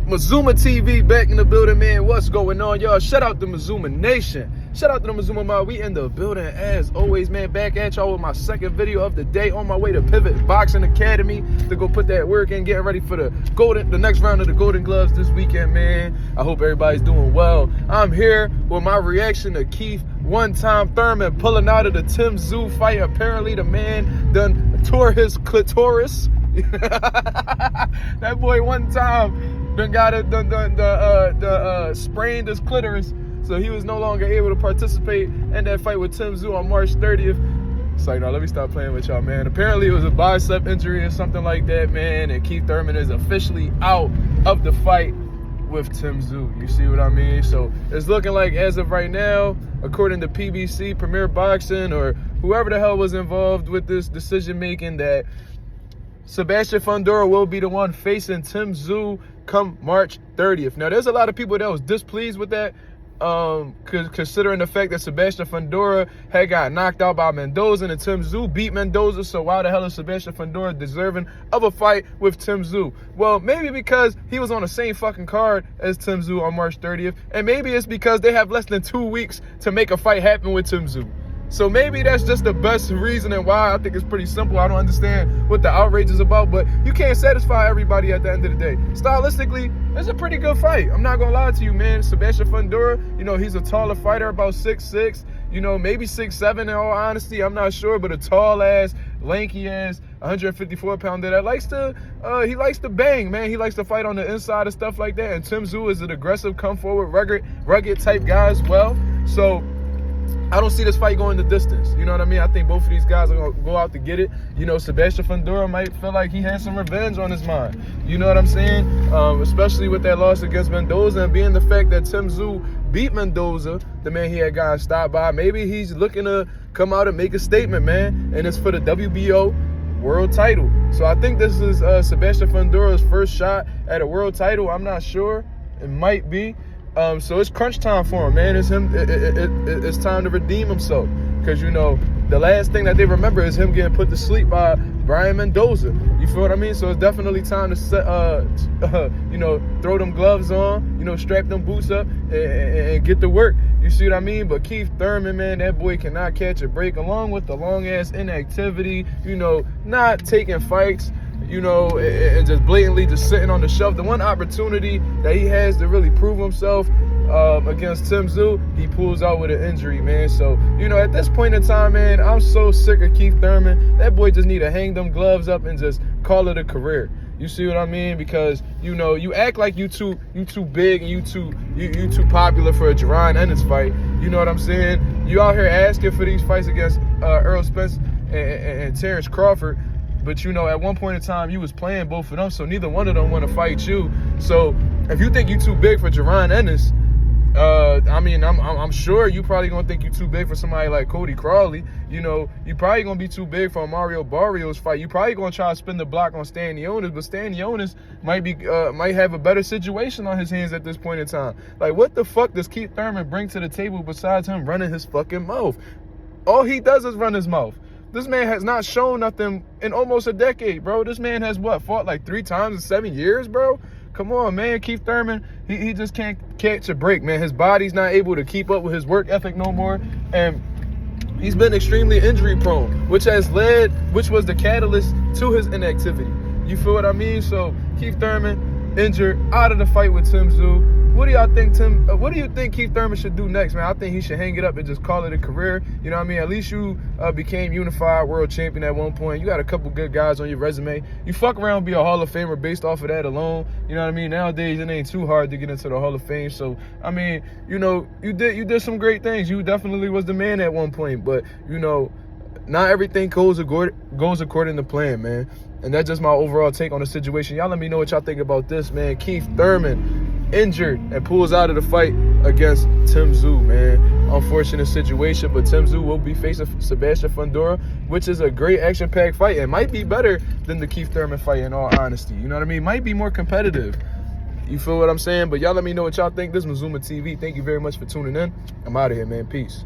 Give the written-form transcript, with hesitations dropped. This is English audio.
Mazuma TV back in the building, man. What's going on, y'all? Shout out to Mazuma Nation. Shout out to the Mazuma Mob. We in the building as always, man. Back at y'all with my second video of the day. On my way to Pivot Boxing Academy to go put that work in, getting ready for the next round of the Golden Gloves this weekend, man. I hope everybody's doing well. I'm here with my reaction to Keith one-time Thurman pulling out of the Tszyu fight. Apparently, the man done tore his clitoris. That boy one time done got it, sprained his clitoris, so he was no longer able to participate in that fight with Tszyu on March 30th. It's like, no, let me stop playing with y'all, man. Apparently, it was a bicep injury or something like that, man, and Keith Thurman is officially out of the fight with Tszyu. You see what I mean? So it's looking like, as of right now, according to PBC, Premier Boxing, or whoever the hell was involved with this decision-making, that Sebastian Fundora will be the one facing Tszyu come March 30th. Now, there's a lot of people that was displeased with that, considering the fact that Sebastian Fundora had got knocked out by Mendoza and Tszyu beat Mendoza. So why the hell is Sebastian Fundora deserving of a fight with Tszyu? Well, maybe because he was on the same fucking card as Tszyu on March 30th, and maybe it's because they have less than 2 weeks to make a fight happen with Tszyu. So maybe that's just the best reasoning why. I think it's pretty simple. I don't understand what the outrage is about, but you can't satisfy everybody at the end of the day. Stylistically, it's a pretty good fight. I'm not going to lie to you, man. Sebastian Fundora, you know, he's a taller fighter, about 6'6", you know, maybe 6'7", in all honesty. I'm not sure, but a tall-ass, lanky-ass, 154-pounder that likes to, he likes to bang, man. He likes to fight on the inside and stuff like that. And Tszyu is an aggressive, come-forward, rugged type guy as well. So I don't see this fight going the distance. You know what I mean? I think both of these guys are going to go out to get it. You know, Sebastian Fundora might feel like he has some revenge on his mind. You know what I'm saying? Especially with that loss against Mendoza, and being the fact that Tszyu beat Mendoza, the man he had gotten stopped by. Maybe he's looking to come out and make a statement, man. And it's for the WBO world title. So I think this is Sebastian Fundora's first shot at a world title. I'm not sure. It might be. So it's crunch time for him, man. It's him. It's time to redeem himself, because, you know, the last thing that they remember is him getting put to sleep by Brian Mendoza. You feel what I mean? So it's definitely time to set, you know, throw them gloves on, you know, strap them boots up and get to work. You see what I mean? But Keith Thurman, man, that boy cannot catch a break, along with the long ass inactivity. You know, not taking fights, you know, and just blatantly just sitting on the shelf. The one opportunity that he has to really prove himself against Tszyu, he pulls out with an injury, man. So, you know, at this point in time, man, I'm so sick of Keith Thurman. That boy just need to hang them gloves up and just call it a career. You see what I mean? Because, you know, you act like you too big and you too popular for a Jerron Ennis fight. You know what I'm saying? You out here asking for these fights against Errol Spence and Terrence Crawford. But, you know, at one point in time, you was playing both of them, so neither one of them want to fight you. So if you think you too big for Jerron Ennis, I mean, I'm sure you probably gonna think you too big for somebody like Cody Crawley. You know, you probably gonna be too big for a Mario Barrios fight. You probably gonna try to spin the block on Stanionis, but Stanionis might have a better situation on his hands at this point in time. Like, what the fuck does Keith Thurman bring to the table besides him running his fucking mouth? All he does is run his mouth. This man has not shown nothing in almost a decade, bro. This man has, what, fought like 3 times in 7 years, bro? Come on, man. Keith Thurman, he just can't catch a break, man. His body's not able to keep up with his work ethic no more. And he's been extremely injury prone, which was the catalyst to his inactivity. You feel what I mean? So Keith Thurman injured, out of the fight with Tszyu. What do y'all think, what do you think Keith Thurman should do next, man? I think he should hang it up and just call it a career. You know what I mean? At least you became unified world champion at one point. You got a couple good guys on your resume. You fuck around and be a Hall of Famer based off of that alone. You know what I mean? Nowadays, it ain't too hard to get into the Hall of Fame. So, I mean, you know, you did some great things. You definitely was the man at one point. But, you know, not everything goes according to plan, man. And that's just my overall take on the situation. Y'all let me know what y'all think about this, man. Keith Thurman injured and pulls out of the fight against Tszyu, man. Unfortunate situation, but Tszyu will be facing Sebastian Fundora, which is a great action-packed fight. It might be better than the Keith Thurman fight, in all honesty. You know what I mean? Might be more competitive. You feel what I'm saying? But y'all let me know what y'all think. This is Mazuma TV. Thank you very much for tuning in. I'm out of here, man. Peace.